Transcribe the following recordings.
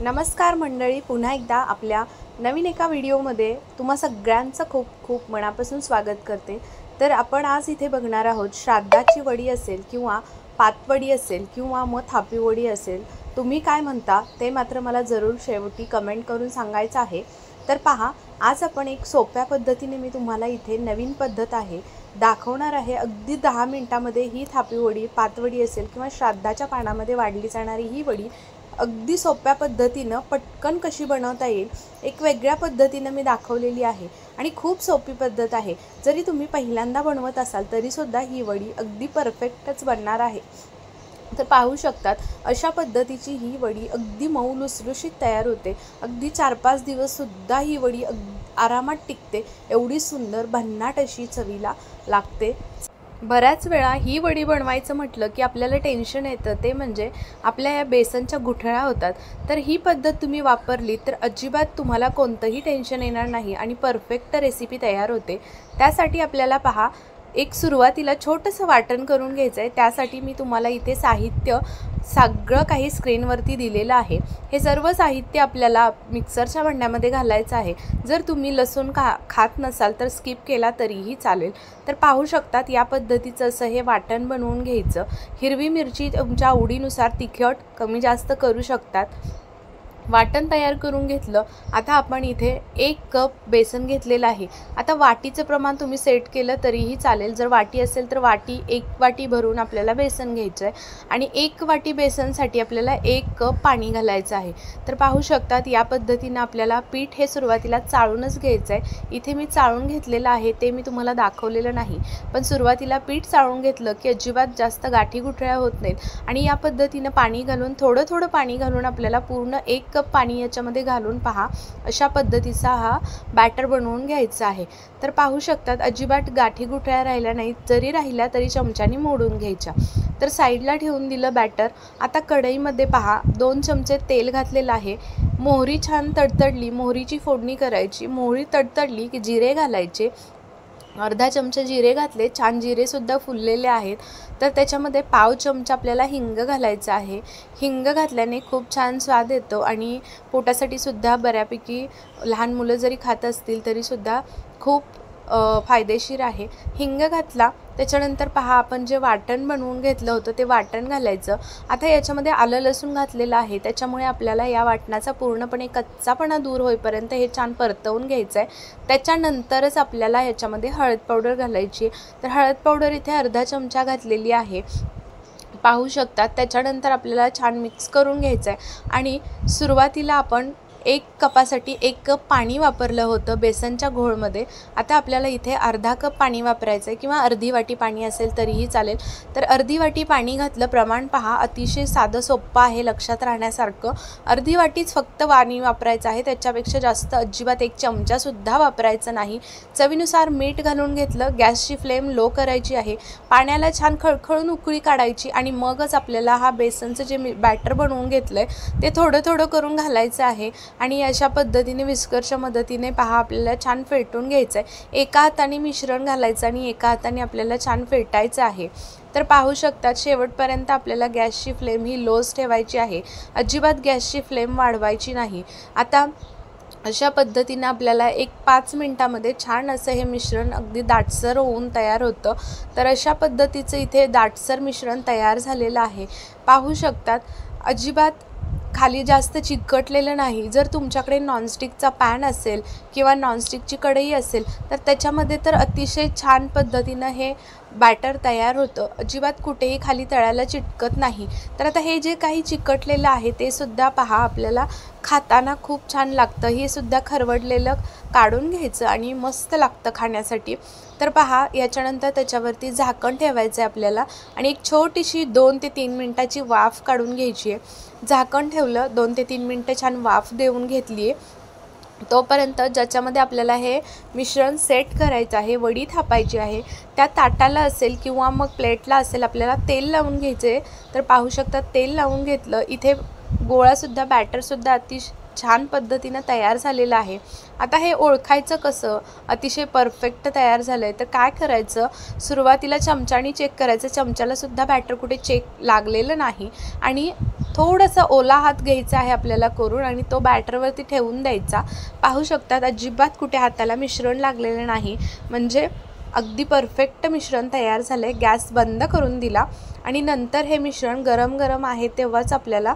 नमस्कार मंडळी, पुन्हा एकदा आपल्या नवीन एका व्हिडिओमध्ये तुम्हा सगळ्यांचं खूप खूप मनापासून स्वागत करते। तर आपण आज इथे बघणार आहोत श्राद्धाची वडी असेल किंवा पातवडी असेल किंवा मग थापी वडी असेल, तुम्ही काय म्हणता ते मात्र मला जरूर शेवटी कमेंट करून सांगायचं आहे। तर पहा, आज आपण एक सोप्या पद्धतीने मी तुम्हाला इथे नवीन पद्धत आहे दाखवणार आहे। अगदी 10 मिनिटांमध्ये ही थापी वडी, पातवडी असेल किंवा श्राद्धाच्या पानामध्ये वाढली जाणारी ही वडी अगदी सोप्या पद्धतीनं पटकन कशी बनवता येईल, एक वेगळ्या पद्धतीनं मी दाखवलेली आहे आणि खूप सोपी पद्धत आहे। जरी तुम्ही पहिल्यांदा बनवत असाल तरी सुद्धा ही वडी अगदी परफेक्टच बनणार आहे। तर पाहू शकतात, अशा पद्धतीची ही वडी अगदी मऊ लुसलुशीत तयार होते। अगदी 4-5 दिवस सुद्धा ही वडी आरामात टिकते, एवढी सुंदर भन्नाट अशी चवीला लागते। बऱ्याच वेळा ही वडी बनवायचं म्हटलं की आपल्याला टेन्शन येतं, ते म्हणजे आपल्या या बेसनच्या गुठळ्या होतात। तर ही पद्धत तुम्ही वापरली तर अजिबात तुम्हाला कोणतंही टेन्शन येणार नाही आणि परफेक्ट रेसिपी तयार होते। त्यासाठी आपल्याला पहा, एक सुरुवातीला छोटंसं वाटण करून घ्यायचं आहे। त्यासाठी मी तुम्हाला इथे साहित्य सगळं काही स्क्रीनवरती दिलेलं आहे। हे सर्व साहित्य आपल्याला मिक्सरच्या भांड्यामध्ये घालायचं आहे। जर तुम्ही लसूण खात नसाल तर स्किप केला तरीही चालेल। तर पाहू शकतात, या पद्धतीचं असं हे वाटण बनवून घ्यायचं। हिरवी मिरची तुमच्या आवडीनुसार तिखट कमी जास्त करू शकतात। वाटण तयार करून घेतलं। आता आपण इथे 1 कप बेसन घेतलेलं आहे। आता वाटीचं प्रमाण तुम्ही सेट केलं तरीही चालेल। जर वाटी असेल तर 1 वाटी भरून आपल्याला बेसन घ्यायचं आहे आणि 1 वाटी बेसनसाठी आपल्याला 1 कप पाणी घालायचं आहे। तर पाहू शकतात, या पद्धतीनं आपल्याला पीठ हे सुरुवातीला चाळूनच घ्यायचं आहे। इथे मी चाळून घेतलेलं आहे, ते मी तुम्हाला दाखवलेलं नाही, पण सुरुवातीला पीठ चाळून घेतलं की अजिबात जास्त गाठी गुठळ्या होत नाहीत। आणि या पद्धतीनं पाणी घालून थोडं पाणी घालून आपल्याला पूर्ण 1 कप पाणी याच्यामध्ये घालून पहा, अशा पद्धतीचा हा बॅटर बनवून घ्यायचा आहे। तर पाहू शकतात, अजिबात गाठी गुठळ्या राहिल्या नाहीत, जरी राहिल्या तरी चमच्याने मोडून घ्यायच्या। तर साईडला ठेवून दिलं बॅटर। आता कढईमध्ये पहा, 2 चमचे तेल घातलेलं आहे। मोहरी छान तडतडली, मोहरीची फोडणी करायची। मोहरी तडतडली की जिरे घालायचे। अर्धा चमचा जिरे घातले, छान जिरे सुद्धा फुललेले आहेत। तर त्याच्यामध्ये पाव चमचा आपल्याला हिंग घालायचं आहे। हिंग घातल्याने खूप छान स्वाद येतो आणि पोटासाठी सुद्धा बऱ्यापैकी, लहान मुलं जरी खात असतील तरी सुद्धा खूप फायदेशीर आहे। हिंग घातला, त्याच्यानंतर पहा, आपण जे वाटण बनवून घेतलं होतं ते वाटण घालायचं। आता याच्यामध्ये आलं लसूण घातलेलं आहे, त्याच्यामुळे आपल्याला या वाटणाचा पूर्णपणे कच्चापणा दूर होईपर्यंत हे छान परतवून घ्यायचं आहे। त्याच्यानंतरच आपल्याला याच्यामध्ये हळद पावडर घालायची। तर हळद पावडर इथे अर्धा चमचा घातलेली आहे, पाहू शकतात। त्याच्यानंतर आपल्याला छान मिक्स करून घ्यायचं आहे आणि सुरुवातीला आपण 1 कपासाठी 1 कप पाणी वापरलं होतं बेसनच्या घोळमध्ये। आता आपल्याला इथे अर्धा कप पाणी वापरायचं आहे किंवा अर्धी वाटी पाणी असेल तरीही चालेल। तर अर्धी वाटी पाणी घातलं। प्रमाण पहा, अतिशय साधं सोपं आहे, लक्षात राहण्यासारखं। अर्धी वाटीच फक्त पाणी वापरायचं आहे, त्याच्यापेक्षा जास्त अजिबात 1 चमचासुद्धा वापरायचं नाही। चवीनुसार मीठ घालून घेतलं। गॅसची फ्लेम लो करायची आहे। पाण्याला छान खळखळून उकळी काढायची आणि मगच आपल्याला हा बेसनचं जे बॅटर बनवून घेतलं आहे ते थोडं करून घालायचं आहे आणि अशा पद्धतीने विस्करच्या मदतीने पहा, आपल्याला छान फेटून घ्यायचं आहे। एका हाताने मिश्रण घालायचं आणि एका हाताने आपल्याला छान फेटायचं आहे। तर पाहू शकतात, शेवटपर्यंत आपल्याला गॅसची फ्लेम ही लोच ठेवायची आहे, अजिबात गॅसची फ्लेम वाढवायची नाही। आता अशा पद्धतीने आपल्याला 5 मिनिटामध्ये छान असं हे मिश्रण अगदी दाटसर होऊन तयार होतं। तर अशा पद्धतीचं इथे दाटसर मिश्रण तयार झालेलं आहे, पाहू शकतात। अजिबात खाली जास्त चिकटलेलं नाही। जर तुमच्याकडे नॉनस्टिकचा पॅन असेल किंवा नॉनस्टिकची कढई असेल तर त्याच्यामध्ये तर अतिशय छान पद्धतीनं हे बॅटर तयार होतं, अजिबात कुठेही खाली तळायला चिटकत नाही। तर आता हे जे काही चिकटलेलं आहे ते सुद्धा पहा, आपल्याला खाताना खूप छान लागतं। हे सुद्धा खरवडलेलं काढून घ्यायचं आणि मस्त लागतं खाण्यासाठी। तर पहा, याच्यानंतर त्याच्यावरती झाकण ठेवायचं आहे आपल्याला आणि एक छोटीशी 2 ते 3 मिनिटाची वाफ काढून घ्यायची आहे। झाकण ठेवलं, 2 ते 3 मिनिटं छान वाफ देऊन घेतली आहे। तोपर्यंत ज्याच्यामध्ये आपल्याला हे मिश्रण सेट करायचं आहे, वडी थापायची आहे, त्या ताटाला असेल किंवा मग प्लेटला असेल आपल्याला तेल लावून घ्यायचे। तर पाहू शकता, तेल लावून घेतलं। इथे गोळासुद्धा, बॅटरसुद्धा छान पद्धतीने तयार झालेलं आहे। आता हे ओळखायचं कसं अतिशय परफेक्ट तयार झालंय तर काय करायचं, सुरुवातीला चमच्याने चेक करायचं, चमच्याला सुद्धा बॅटर कुठे चेक लागलेलं नाही आणि थोडासा ओला हात घ्यायचा आहे आपल्याला करून आणि तो बॅटरवरती ठेवून द्यायचा। पाहू शकतात अजिबात कुठे हाताला मिश्रण लागलेलं नाही, म्हणजे अगदी परफेक्ट मिश्रण तयार झालंय। गॅस बंद करून दिला आणि नंतर हे मिश्रण गरम गरम आहे तेव्हाच आपल्याला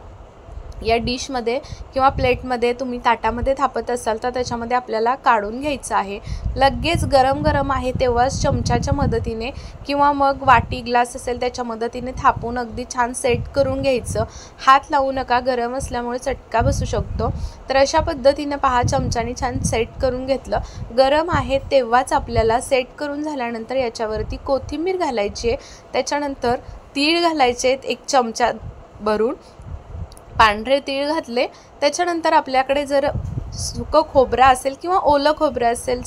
या डिशमध्ये किंवा प्लेटमध्ये, तुम्ही ताटामध्ये थापत असाल तर त्याच्यामध्ये आपल्याला काढून घ्यायचं आहे। लगेच गरम गरम आहे तेव्हाच चमच्याच्या मदतीने किंवा मग वाटी ग्लास असेल त्याच्या मदतीने थापून अगदी छान सेट करून घ्यायचं। हात लावू नका, गरम असल्यामुळे चटका बसू शकतो। तर अशा पद्धतीने पहा चमच्याने छान सेट करून घेतलं। गरम आहे तेव्हाच आपल्याला सेट करून झाल्यानंतर याच्यावरती कोथिंबीर घालायची आहे, त्याच्यानंतर तीळ घालायचे एक चमचा भरून, पांढरे तीळ घातले। त्याच्यानंतर आपल्याकडे जर सुकं खोबरं असेल किंवा ओलं खोबरं असेल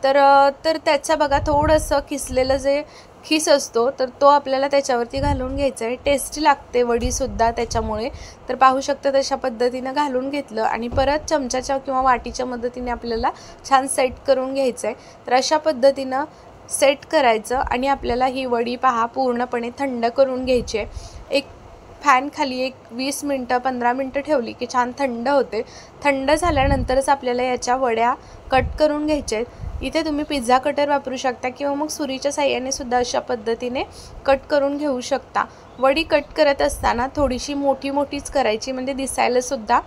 तर त्याचा बघा थोडंसं किसलेलं जे खीस असतो तर तो आपल्याला त्याच्यावरती घालून घ्यायचा आहे। टेस्टी लागते वडीसुद्धा त्याच्यामुळे। तर पाहू शकता तशा पद्धतीनं घालून घेतलं आणि परत चमच्याच्या किंवा वाटीच्या मदतीने आपल्याला छान सेट करून घ्यायचं आहे। तर अशा पद्धतीनं सेट करायचं आणि आपल्याला ही वडी पहा पूर्णपणे थंड करून घ्यायची आहे। एक फॅन खाली एक 20 मिनटं 15 मिनटं ठेवली की छान थंड होते। थंड झाल्यानंतरच आपल्याला याच्या वड्या कट करून घ्यायच्या आहेत। इथे तुम्ही पिझ्झा कटर वापरू शकता किंवा मग सुरीच्या साहाय्याने सुद्धा अशा पद्धतीने कट करून घेऊ शकता। वडी कट करत असताना थोडीशी मोठीच करायची, म्हणजे दिसायला सुद्धा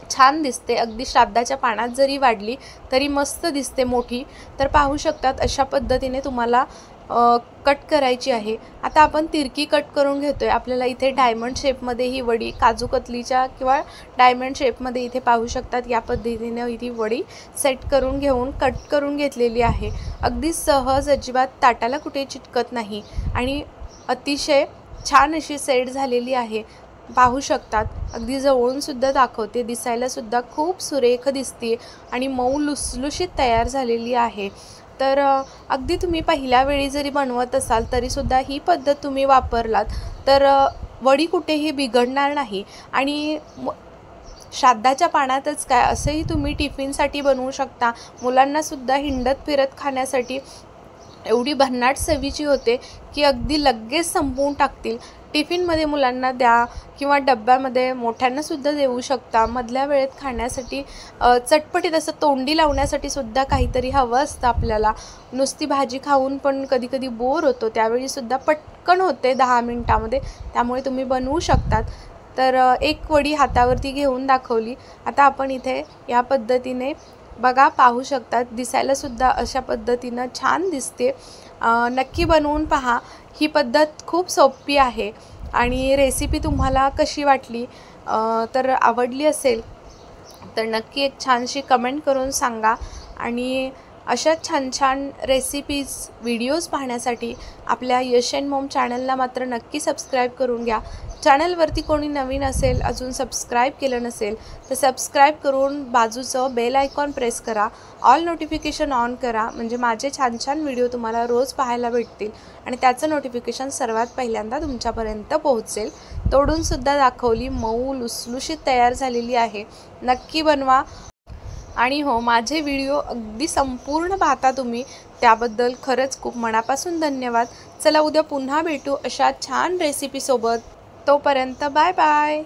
छान दिसते। अगदी श्राद्धाच्या पानात जरी वाढली तरी मस्त दिसते मोठी। तर पाहू शकतात अशा पद्धतीने तुम्हाला कट करायची आहे। आता आपण तिरकी कट करून घेतोय। आपल्याला इथे डायमंड शेपमध्ये ही वडी, काजू कतलीच्या किंवा डायमंड शेपमध्ये इथे पाहू शकतात या पद्धतीने ही वडी सेट करून घेऊन कट करून घेतलेली आहे। अगदी सहज, अजिबात ताटाला कुठे चिटकत नाही आणि अतिशय छान अशी सेट झालेली आहे। पाहू शकतात अगदी जवळून सुद्धा दाखवते, दिसायला सुद्धा खूप सुरेख दिसते आणि मऊ लुसलुशीत तयार झालेली आहे। तर अगदी तुम्ही पहिल्या वेळी जरी बनवत असाल तरी सुद्धा ही पद्धत तुम्ही वापरलात तर वडी कुठेही बिघडणार नाही आणि श्राद्धाच्या पानातच काय असंही तुम्ही टिफिनसाठी बनवू शकता। मुलांना सुद्धा हिंडत फिरत खाण्यासाठी एवढी भन्नाट चवीची होते की अगदी लगेच संपवून टाकतील। टिफिनमध्ये मुलांना द्या किंवा डब्यामध्ये मोठ्यांना सुद्धा देऊ शकता। मधल्या वेळेत खाण्यासाठी चटपटीत असं तोंडी लावण्यासाठी सुद्धा काहीतरी हवं असतं आपल्याला। नुसती भाजी खाऊन पण कधी कधी बोर होतो, त्यावेळी सुद्धा पटकन होते 10 मिनिटामध्ये, त्यामुळे तुम्ही बनवू शकतात। तर एक वडी हातावरती घेऊन दाखवली। आता आपण इथे या पद्धतीने बघा पाहू शकतात, दिसायला सुद्धा अशा पद्धतीनं छान दिसते। नक्की बनवून पहा, ही पद्धत खूप सोपी आहे आणि रेसिपी तुम्हाला कशी वाटली, तर आवडली असेल तर नक्की एक छानशी कमेंट करून सांगा आणि अशा छान छान रेसिपीज व्हिडिओज पाहण्यासाठी आपल्या यश अँड मॉम चॅनलला मात्र नक्की सबस्क्राईब करून घ्या। चॅनलवरती कोणी नवीन असेल, अजून सबस्क्राईब केलं नसेल तर सबस्क्राईब करून बाजूचं बेल आयकॉन प्रेस करा, ऑल नोटिफिकेशन ऑन करा, म्हणजे माझे छान छान व्हिडिओ तुम्हाला रोज पाहायला भेटतील आणि त्याचं नोटिफिकेशन सर्वात पहिल्यांदा तुमच्यापर्यंत पोहोचेल। तोडूनसुद्धा दाखवली, मऊ लुसलुशीत तयार झालेली आहे। नक्की बनवा आणि हो, माझे व्हिडिओ अगदी संपूर्ण पाहता तुम्ही, त्याबद्दल खरंच खूप मनापासून धन्यवाद। चला उद्या पुन्हा भेटू अशा छान रेसिपीसोबत। तोपर्यंत बाय बाय।